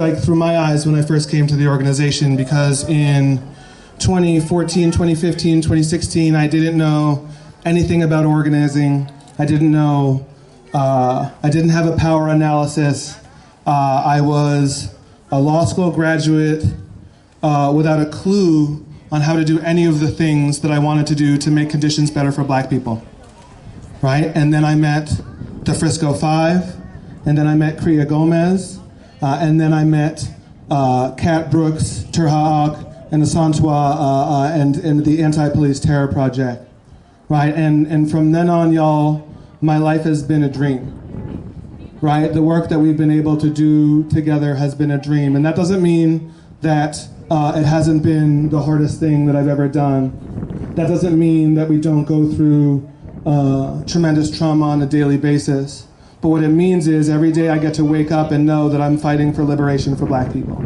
like through my eyes when I first came to the organization, because in 2014, 2015, 2016, I didn't know anything about organizing. I didn't know, I didn't have a power analysis. I was a law school graduate without a clue on how to do any of the things that I wanted to do to make conditions better for black people, right? And then I met the Frisco Five, and then I met Kriya Gomez, and then I met Kat Brooks, Terhaak, and Asantwa, and the Anti-Police Terror Project, right? And from then on, y'all, my life has been a dream, right? The work that we've been able to do together has been a dream. And that doesn't mean that it hasn't been the hardest thing that I've ever done. That doesn't mean that we don't go through tremendous trauma on a daily basis. But what it means is every day I get to wake up and know that I'm fighting for liberation for black people.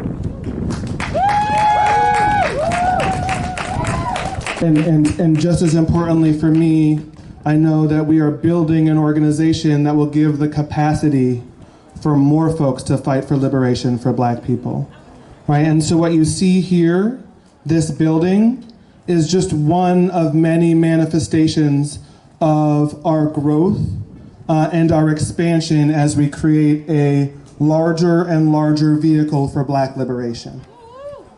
And just as importantly for me, I know that we are building an organization that will give the capacity for more folks to fight for liberation for black people, right? And so what you see here, this building, is just one of many manifestations of our growth and our expansion as we create a larger and larger vehicle for black liberation,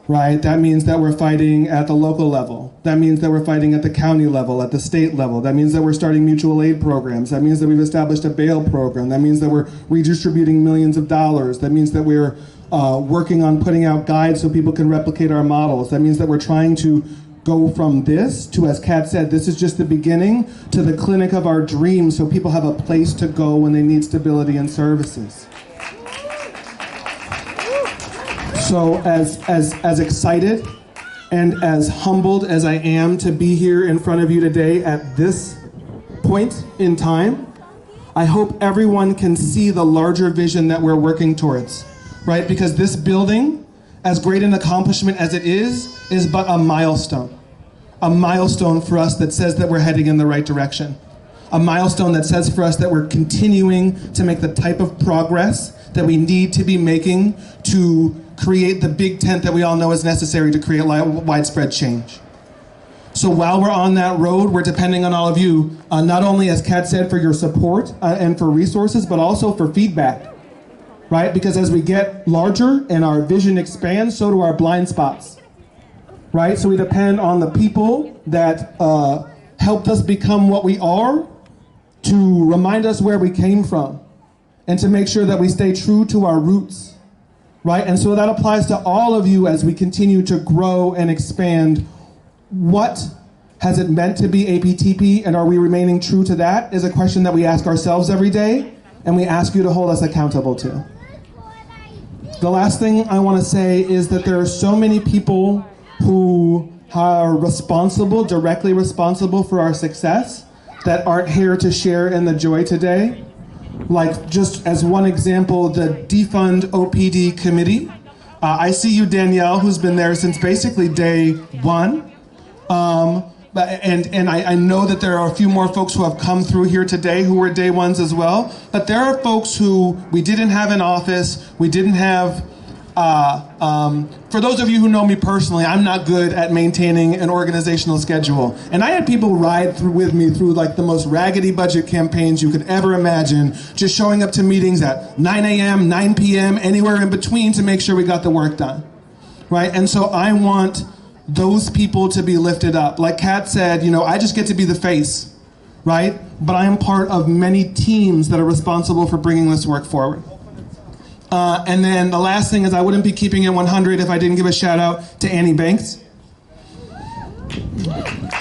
right? That means that we're fighting at the local level. That means that we're fighting at the county level, at the state level. That means that we're starting mutual aid programs. That means that we've established a bail program. That means that we're redistributing millions of dollars. That means that we're working on putting out guides so people can replicate our models. That means that we're trying to go from this to, as Kat said, this is just the beginning, to the clinic of our dreams so people have a place to go when they need stability and services. So as excited and as humbled as I am to be here in front of you today at this point in time, I hope everyone can see the larger vision that we're working towards, right? Because this building, as great an accomplishment as it is but a milestone. A milestone for us that says that we're heading in the right direction. A milestone that says for us that we're continuing to make the type of progress that we need to be making to create the big tent that we all know is necessary to create widespread change. So while we're on that road, we're depending on all of you, not only, as Kat said, for your support and for resources, but also for feedback, right? Because as we get larger and our vision expands, so do our blind spots. Right? So we depend on the people that helped us become what we are to remind us where we came from and to make sure that we stay true to our roots, right? And so that applies to all of you as we continue to grow and expand. What has it meant to be APTP, and are we remaining true to that, is a question that we ask ourselves every day, and we ask you to hold us accountable to. The last thing I want to say is that there are so many people who are responsible, directly responsible for our success, that aren't here to share in the joy today. Like, just as one example, the Defund OPD committee. I see you, Danielle, who's been there since basically day one. And I know that there are a few more folks who have come through here today who were day ones as well. But there are folks who we didn't have in office, we didn't have. For those of you who know me personally, I'm not good at maintaining an organizational schedule. And I had people ride through with me through like the most raggedy budget campaigns you could ever imagine, just showing up to meetings at 9 a.m., 9 p.m., anywhere in between to make sure we got the work done, right? And so I want those people to be lifted up. Like Kat said, you know, I just get to be the face, right? But I am part of many teams that are responsible for bringing this work forward. And then the last thing is, I wouldn't be keeping it 100 if I didn't give a shout out to Annie Banks,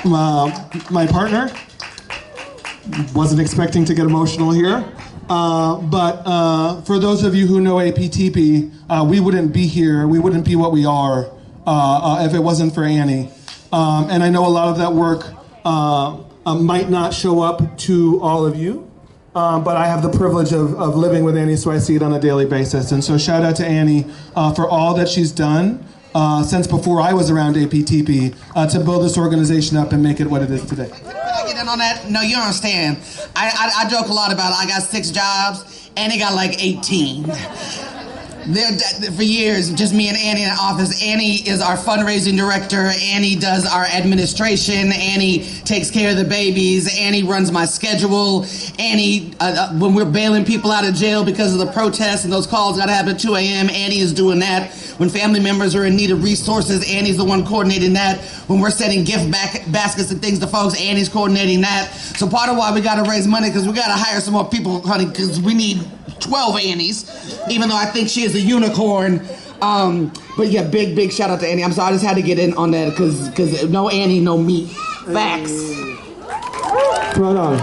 my partner. Wasn't expecting to get emotional here. But for those of you who know APTP, we wouldn't be here, we wouldn't be what we are if it wasn't for Annie. And I know a lot of that work might not show up to all of you. But I have the privilege of living with Annie, so I see it on a daily basis. And so shout out to Annie for all that she's done since before I was around APTP to build this organization up and make it what it is today. Can I get in on that? No, you don't understand. I joke a lot about I got 6 jobs, and he got like 18. For years, just me and Annie in the office. Annie is our fundraising director. Annie does our administration. Annie takes care of the babies. Annie runs my schedule. Annie, when we're bailing people out of jail because of the protests and those calls gotta happen at 2 a.m., Annie is doing that. When family members are in need of resources, Annie's the one coordinating that. When we're sending gift baskets and things to folks, Annie's coordinating that. So part of why we gotta raise money, because we gotta hire some more people, honey, because we need 12 Annies, even though I think she is a unicorn. But yeah, big shout out to Annie. I'm sorry, I just had to get in on that because no Annie, no me. Facts. Right on.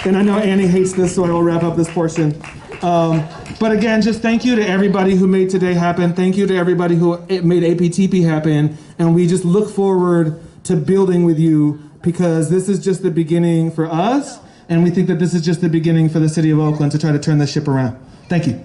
And I know Annie hates this, so I will wrap up this portion. But again, just thank you to everybody who made today happen. Thank you to everybody who made APTP happen. And we just look forward to building with you, because this is just the beginning for us. And we think that this is just the beginning for the city of Oakland to try to turn this ship around. Thank you.